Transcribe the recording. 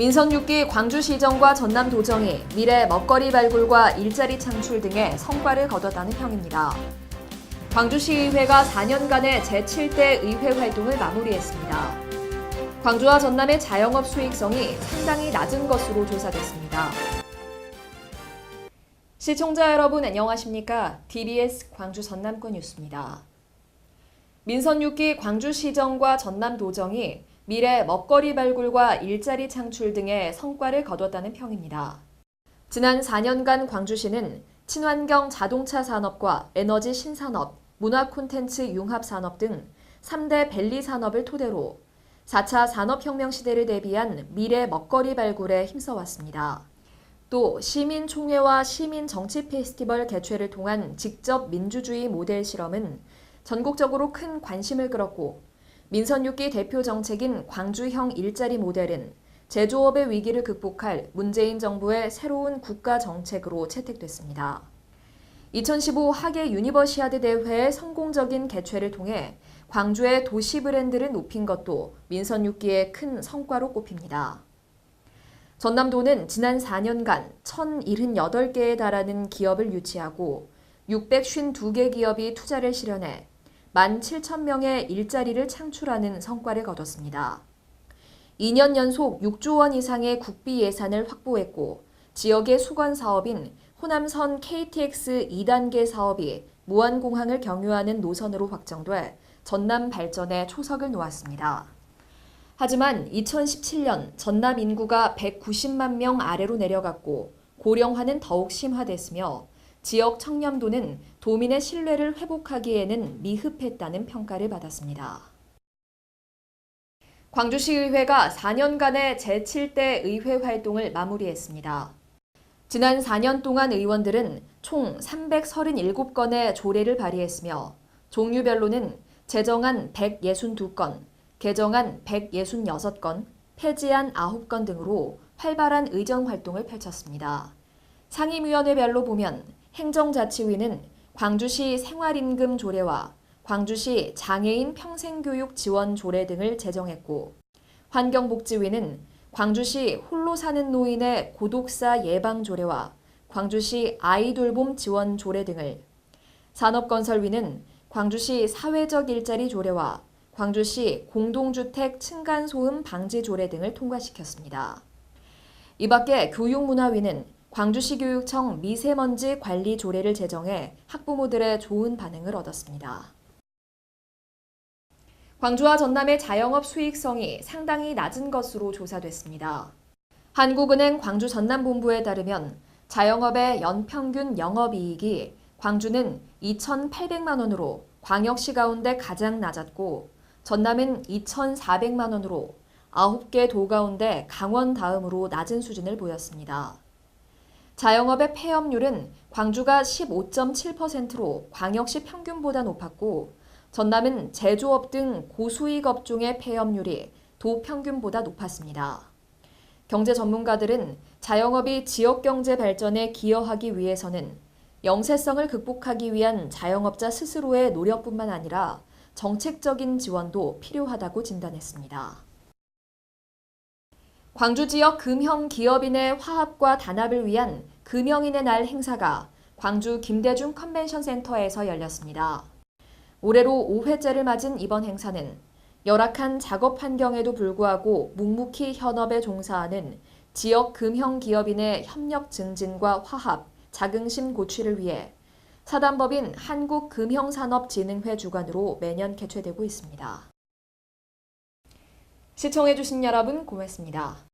민선 6기 광주시정과 전남도정이 미래 먹거리 발굴과 일자리 창출 등의 성과를 거뒀다는 평입니다. 광주시의회가 4년간의 제7대 의회 활동을 마무리했습니다. 광주와 전남의 자영업 수익성이 상당히 낮은 것으로 조사됐습니다. 시청자 여러분 안녕하십니까? DBS 광주 전남권 뉴스입니다. 민선 6기 광주시정과 전남도정이 미래 먹거리 발굴과 일자리 창출 등의 성과를 거뒀다는 평입니다. 지난 4년간 광주시는 친환경 자동차 산업과 에너지 신산업, 문화 콘텐츠 융합 산업 등 3대 밸리 산업을 토대로 4차 산업혁명 시대를 대비한 미래 먹거리 발굴에 힘써왔습니다. 또 시민총회와 시민정치 페스티벌 개최를 통한 직접 민주주의 모델 실험은 전국적으로 큰 관심을 끌었고 민선 6기 대표 정책인 광주형 일자리 모델은 제조업의 위기를 극복할 문재인 정부의 새로운 국가 정책으로 채택됐습니다. 2015 하계 유니버시아드 대회의 성공적인 개최를 통해 광주의 도시 브랜드를 높인 것도 민선 6기의 큰 성과로 꼽힙니다. 전남도는 지난 4년간 1,078개에 달하는 기업을 유치하고 652개 기업이 투자를 실현해 17,000명의 일자리를 창출하는 성과를 거뒀습니다. 2년 연속 6조 원 이상의 국비 예산을 확보했고 지역의 수건 사업인 호남선 KTX 2단계 사업이 무안공항을 경유하는 노선으로 확정돼 전남 발전에 초석을 놓았습니다. 하지만 2017년 전남 인구가 190만 명 아래로 내려갔고 고령화는 더욱 심화됐으며 지역 청렴도는 도민의 신뢰를 회복하기에는 미흡했다는 평가를 받았습니다. 광주시의회가 4년간의 제7대 의회 활동을 마무리했습니다. 지난 4년 동안 의원들은 총 337건의 조례를 발의했으며 종류별로는 제정안 162건, 개정안 166건, 폐지안 9건 등으로 활발한 의정 활동을 펼쳤습니다. 상임위원회별로 보면 행정자치위는 광주시 생활임금 조례와 광주시 장애인 평생교육 지원 조례 등을 제정했고 환경복지위는 광주시 홀로 사는 노인의 고독사 예방 조례와 광주시 아이돌봄 지원 조례 등을 산업건설위는 광주시 사회적 일자리 조례와 광주시 공동주택 층간소음 방지 조례 등을 통과시켰습니다. 이 밖에 교육문화위는 광주시 교육청 미세먼지 관리 조례를 제정해 학부모들의 좋은 반응을 얻었습니다. 광주와 전남의 자영업 수익성이 상당히 낮은 것으로 조사됐습니다. 한국은행 광주 전남본부에 따르면 자영업의 연평균 영업이익이 광주는 2,800만 원으로 광역시 가운데 가장 낮았고 전남은 2,400만 원으로 9개 도 가운데 강원 다음으로 낮은 수준을 보였습니다. 자영업의 폐업률은 광주가 15.7%로 광역시 평균보다 높았고 전남은 제조업 등 고수익 업종의 폐업률이 도 평균보다 높았습니다. 경제 전문가들은 자영업이 지역 경제 발전에 기여하기 위해서는 영세성을 극복하기 위한 자영업자 스스로의 노력뿐만 아니라 정책적인 지원도 필요하다고 진단했습니다. 광주 지역 금형 기업인의 화합과 단합을 위한 금형인의 날 행사가 광주 김대중 컨벤션 센터에서 열렸습니다. 올해로 5회째를 맞은 이번 행사는 열악한 작업 환경에도 불구하고 묵묵히 현업에 종사하는 지역 금형 기업인의 협력 증진과 화합, 자긍심 고취를 위해 사단법인 한국금형산업진흥회 주관으로 매년 개최되고 있습니다. 시청해주신 여러분 고맙습니다.